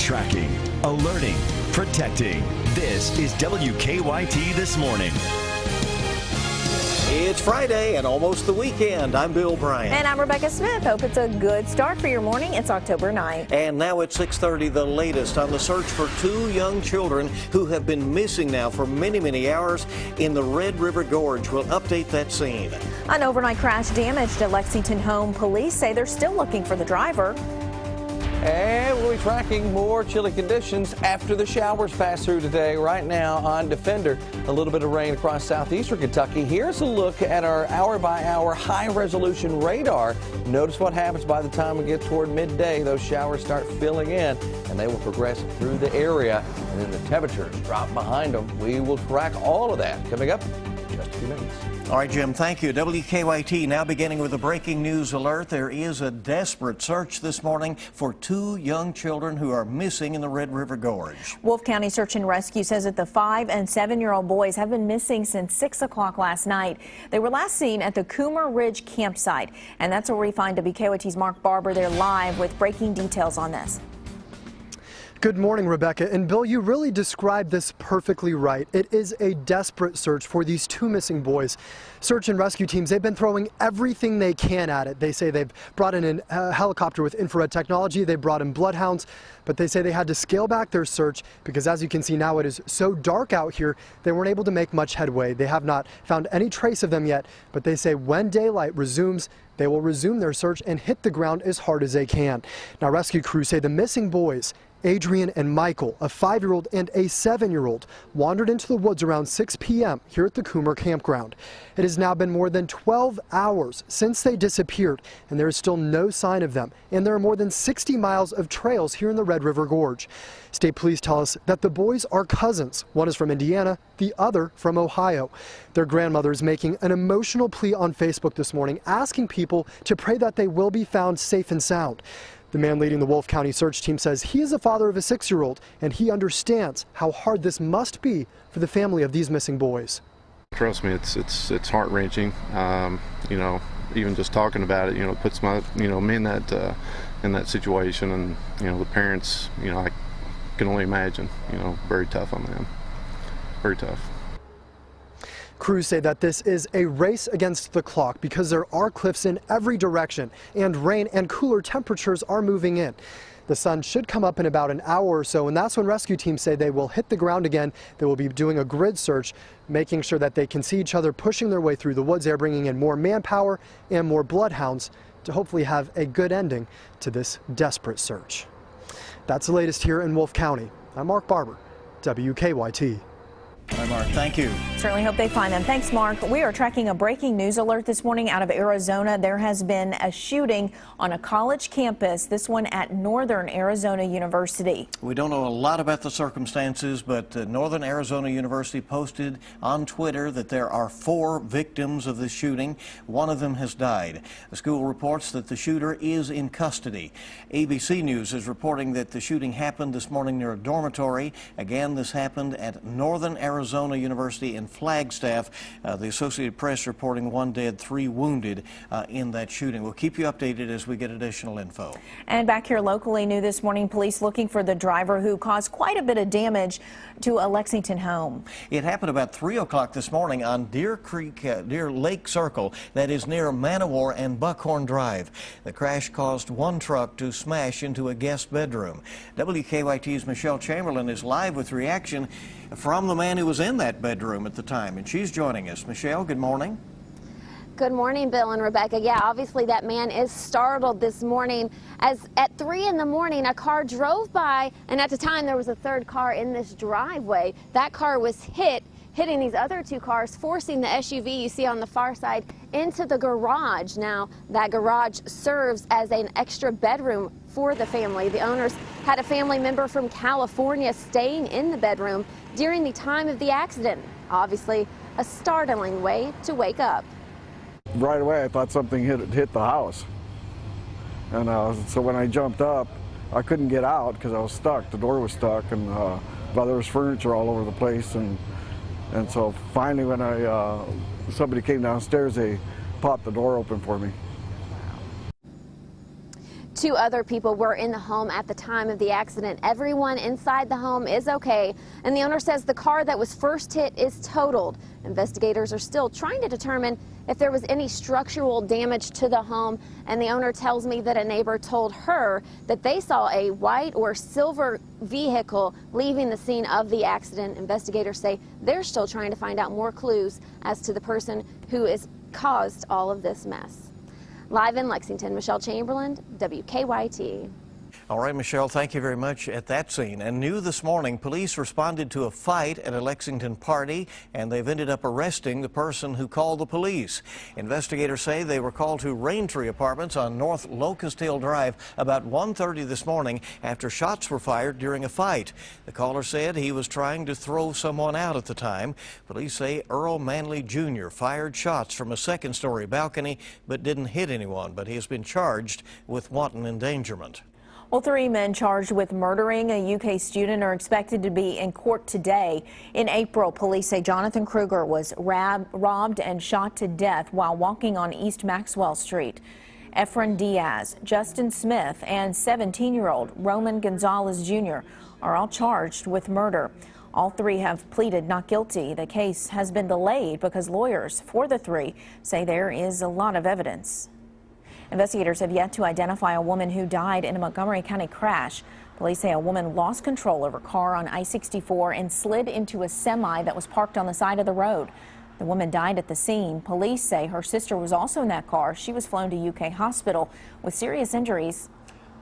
tracking, alerting, protecting. This is WKYT This Morning. It's Friday and almost the weekend. I'm Bill Bryan. And I'm Rebecca Smith. Hope it's a good start for your morning. It's October 9th. And now at 6:30, the latest on the search for two young children who have been missing now for many, many hours in the Red River Gorge. We'll update that scene. An overnight crash damaged a Lexington home. Police say they're still looking for the driver. And we'll be tracking more chilly conditions after the showers pass through today. Right now on Defender, a little bit of rain across southeastern Kentucky. Here's a look at our hour-by-hour high-resolution radar. Notice what happens by the time we get toward midday. Those showers start filling in, and they will progress through the area, and then the temperatures drop behind them. We will track all of that coming up in just a few minutes. All right, Jim, thank you. WKYT now beginning with a breaking news alert. There is a desperate search this morning for two young children who are missing in the Red River Gorge. Wolfe County Search and Rescue says that the 5- and 7-year-old boys have been missing since 6 o'clock last night. They were last seen at the Coomer Ridge campsite, and that's where we find WKYT's Mark Barber there live with breaking details on this. Good morning, Rebecca. And Bill, you really described this perfectly right. It is a desperate search for these two missing boys. Search and rescue teams, they've been throwing everything they can at it. They say they've brought in a helicopter with infrared technology. They brought in bloodhounds, but they say they had to scale back their search because, as you can see now, it is so dark out here, they weren't able to make much headway. They have not found any trace of them yet, but they say when daylight resumes, they will resume their search and hit the ground as hard as they can. Now, rescue crews say the missing boys, Adrian and Michael, a 5-year-old and a 7-year-old, wandered into the woods around 6 p.m. here at the Coomer campground. It has now been more than 12 hours since they disappeared, and there is still no sign of them. And there are more than 60 miles of trails here in the Red River Gorge. State police tell us that the boys are cousins. One is from Indiana, the other from Ohio. Their grandmother is making an emotional plea on Facebook this morning, asking people to pray that they will be found safe and sound. The man leading the Wolfe County search team says he is the father of a 6-year-old, and he understands how hard this must be for the family of these missing boys. Trust me, it's heart-wrenching. You know, even just talking about it, you know, puts my, me in that situation, and the parents, I can only imagine. Very tough on them. Very tough. Crews say that this is a race against the clock because there are cliffs in every direction, and rain and cooler temperatures are moving in. The sun should come up in about an hour or so, and that's when rescue teams say they will hit the ground again. They will be doing a grid search, making sure that they can see each other pushing their way through the woods. They're bringing in more manpower and more bloodhounds to hopefully have a good ending to this desperate search. That's the latest here in Wolfe County. I'm Mark Barber, WKYT. Hi, Mark. Thank you. Certainly hope they find them. Thanks, Mark. We are tracking a breaking news alert this morning out of Arizona. There has been a shooting on a college campus, this one at Northern Arizona University. We don't know a lot about the circumstances, but Northern Arizona University posted on Twitter that there are 4 victims of this shooting. One of them has died. The school reports that the shooter is in custody. ABC News is reporting that the shooting happened this morning near a dormitory. Again, this happened at Northern Arizona University in Flagstaff. The Associated Press reporting 1 dead, 3 wounded in that shooting. We'll keep you updated as we get additional info. And back here locally, new this morning, police looking for the driver who caused quite a bit of damage to a Lexington home. It happened about 3 o'clock this morning on Deer Lake Circle, that is near Manowar and Buckhorn Drive. The crash caused one truck to smash into a guest bedroom. WKYT's Michelle Chamberlain is live with reaction from the man who was in that bedroom at the time, and she's joining us. Michelle, good morning. Good morning, Bill and Rebecca. Yeah, obviously that man is startled this morning as at 3 in the morning a car drove by, and at the time there was a 3rd car in this driveway. That car was hitting these other 2 cars, forcing the SUV you see on the far side into the garage. Now, that garage serves as an extra bedroom for the family. The owners had a family member from California staying in the bedroom during the time of the accident. Obviously, a startling way to wake up. Right away, I thought something hit the house. And so when I jumped up, I couldn't get out because I was stuck. The door was stuck, and there was furniture all over the place. And so finally, when somebody came downstairs, they popped the door open for me. 2 other people were in the home at the time of the accident. Everyone inside the home is okay, and the owner says the car that was first hit is totaled. Investigators are still trying to determine if there was any structural damage to the home, and the owner tells me that a neighbor told her that they saw a white or silver vehicle leaving the scene of the accident. Investigators say they're still trying to find out more clues as to the person who has caused all of this mess. Live in Lexington, Michelle Chamberlain, WKYT. All right, Michelle, thank you very much at that scene. And new this morning, police responded to a fight at a Lexington party, and they've ended up arresting the person who called the police. Investigators say they were called to Raintree Apartments on North Locust Hill Drive about 1:30 this morning after shots were fired during a fight. The caller said he was trying to throw someone out at the time. Police say Earl Manley Jr. fired shots from a second-story balcony but didn't hit anyone, but he has been charged with wanton endangerment. Well, 3 men charged with murdering a UK student are expected to be in court today. In April, police say Jonathan Kruger was robbed and shot to death while walking on East Maxwell Street. Efren Diaz, Justin Smith, and 17-year-old Roman Gonzalez Jr. are all charged with murder. All 3 have pleaded not guilty. The case has been delayed because lawyers for the 3 say there is a lot of evidence. Investigators have yet to identify a woman who died in a Montgomery County crash. Police say a woman lost control of her car on I-64 and slid into a semi that was parked on the side of the road. The woman died at the scene. Police say her sister was also in that car. She was flown to UK hospital with serious injuries.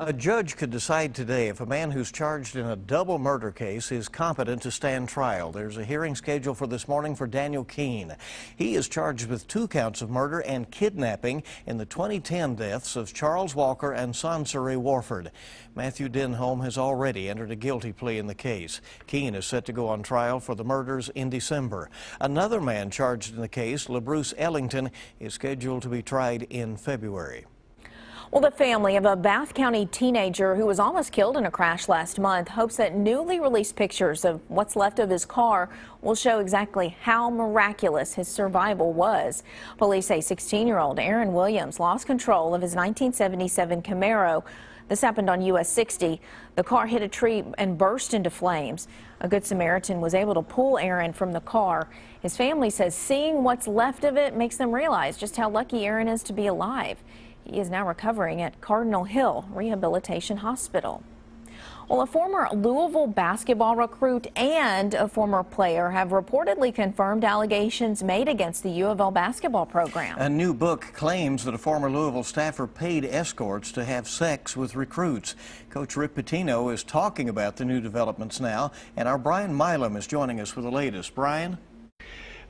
A judge could decide today if a man who's charged in a double murder case is competent to stand trial. There's a hearing scheduled for this morning for Daniel Keene. He is charged with 2 counts of murder and kidnapping in the 2010 deaths of Charles Walker and Sansari Warford. Matthew Denholm has already entered a guilty plea in the case. Keene is set to go on trial for the murders in December. Another man charged in the case, LaBruce Ellington, is scheduled to be tried in February. Well, the family of a Bath County teenager who was almost killed in a crash last month hopes that newly released pictures of what's left of his car will show exactly how miraculous his survival was. Police say 16-year-old Aaron Williams lost control of his 1977 Camaro. This happened on US 60. The car hit a tree and burst into flames. A Good Samaritan was able to pull Aaron from the car. His family says seeing what's left of it makes them realize just how lucky Aaron is to be alive. He is now recovering at Cardinal Hill Rehabilitation Hospital. Well, a former Louisville basketball recruit and a former player have reportedly confirmed allegations made against the U of L basketball program. A new book claims that a former Louisville staffer paid escorts to have sex with recruits. Coach Rick Pitino is talking about the new developments now, and our Bryan Milam is joining us with the latest. Bryan?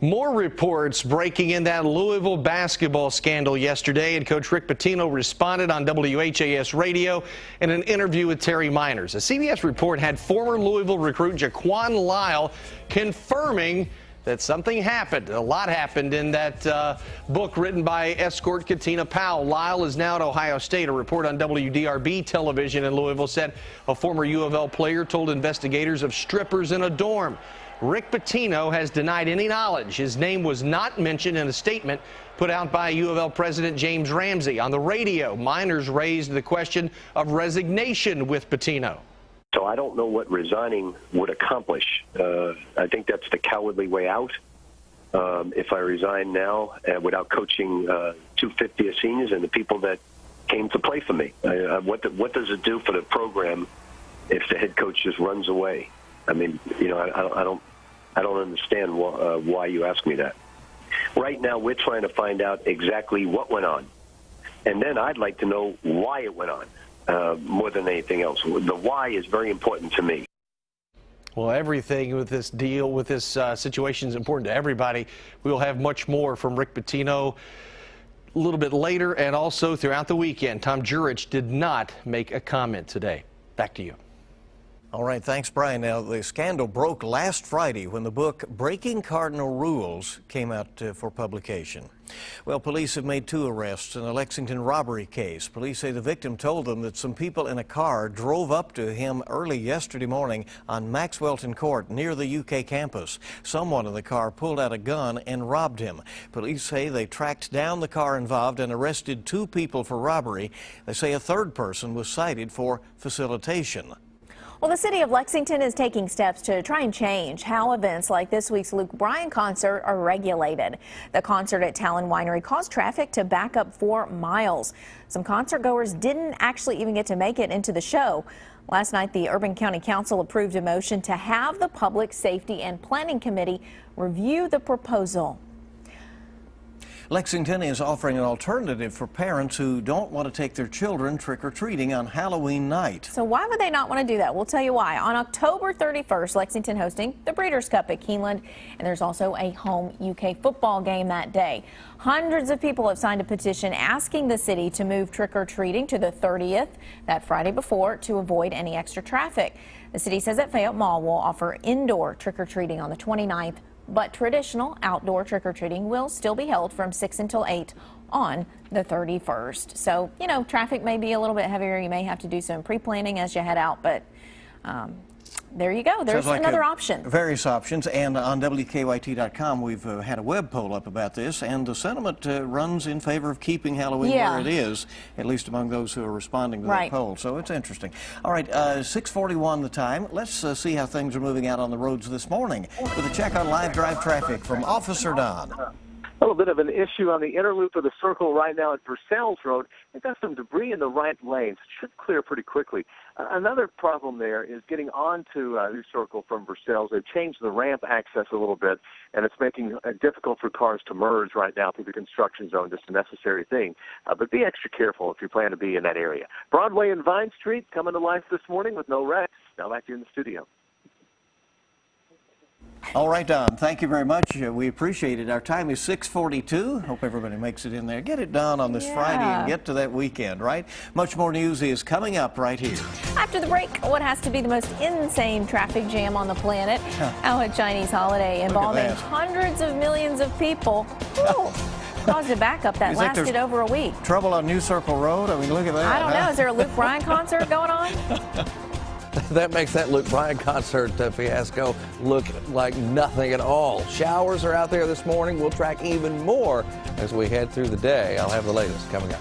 More reports breaking in that Louisville basketball scandal yesterday, and Coach Rick Pitino responded on WHAS radio in an interview with Terry Miners. A CBS report had former Louisville recruit Jaquan Lyle confirming that something happened. A lot happened in that book written by escort Katina Powell. Lyle is now at Ohio State. A report on WDRB television in Louisville said a former U of L player told investigators of strippers in a dorm. Rick Pitino has denied any knowledge. His name was not mentioned in a statement put out by U of L President James Ramsey. On the radio, Miners raised the question of resignation with Pitino. So I don't know what resigning would accomplish. I think that's the cowardly way out. If I resign now without coaching 250th seniors and the people that came to play for me, what does it do for the program if the head coach just runs away? I mean, you know, I don't understand why you ask me that. Right now, we're trying to find out exactly what went on, and then I'd like to know why it went on more than anything else. The why is very important to me. Well, everything with this deal, with this situation is important to everybody. We will have much more from Rick Pitino a little bit later, and also throughout the weekend. Tom Jurich did not make a comment today. Back to you. All right, thanks, Brian. Now, the scandal broke last Friday when the book Breaking Cardinal Rules came out for publication. Well, police have made 2 arrests in a Lexington robbery case. Police say the victim told them that some people in a car drove up to him early yesterday morning on Maxwellton Court near the UK campus. Someone in the car pulled out a gun and robbed him. Police say they tracked down the car involved and arrested 2 people for robbery. They say a 3rd person was cited for facilitation. Well, the city of Lexington is taking steps to try and change how events like this week's Luke Bryan concert are regulated. The concert at Talon Winery caused traffic to back up 4 miles. Some concert goers didn't actually even get to make it into the show. Last night, the Urban County Council approved a motion to have the Public Safety and Planning Committee review the proposal. Lexington is offering an alternative for parents who don't want to take their children trick-or-treating on Halloween night. So why would they not want to do that? We'll tell you why. On October 31st, Lexington hosting the Breeders' Cup at Keene, and there's also a home UK football game that day. Hundreds of people have signed a petition asking the city to move trick-or-treating to the 30th, that Friday before, to avoid any extra traffic. The city says that Fayette Mall will offer indoor trick-or-treating on the 29th. But traditional outdoor trick-or-treating will still be held from 6 until 8 on the 31st. So, you know, traffic may be a little bit heavier. You may have to do some pre-planning as you head out, but there you go. There's another option. Various options. And on WKYT.com, we've had a web poll up about this, and the sentiment runs in favor of keeping Halloween where it is, at least among those who are responding to that poll. So it's interesting. All right, 6:41 the time. Let's see how things are moving out on the roads this morning with a check on live drive traffic from Officer Don. A little bit of an issue on the inner loop of the circle right now at Versailles Road. They've got some debris in the right lanes. It should clear pretty quickly. Another problem there is getting onto New Circle from Versailles. They've changed the ramp access a little bit, and it's making it difficult for cars to merge right now through the construction zone, just a necessary thing. But be extra careful if you plan to be in that area. Broadway and Vine Street coming to life this morning with no wrecks. Now back to you in the studio. All right, Don, thank you very much. We appreciate it. Our time is 6:42. Hope everybody makes it in there. Get it done on this Friday and get to that weekend, right? Much more news is coming up right here. After the break, what has to be the most insane traffic jam on the planet? How a Chinese holiday involving hundreds of millions of people caused a backup that lasted over a week. Trouble on New Circle Road? I mean, look at that. I don't know. Is there a Luke Bryan concert going on? That makes that Luke Bryan concert fiasco look like nothing at all. Showers are out there this morning. We'll track even more as we head through the day. I'll have the latest coming up.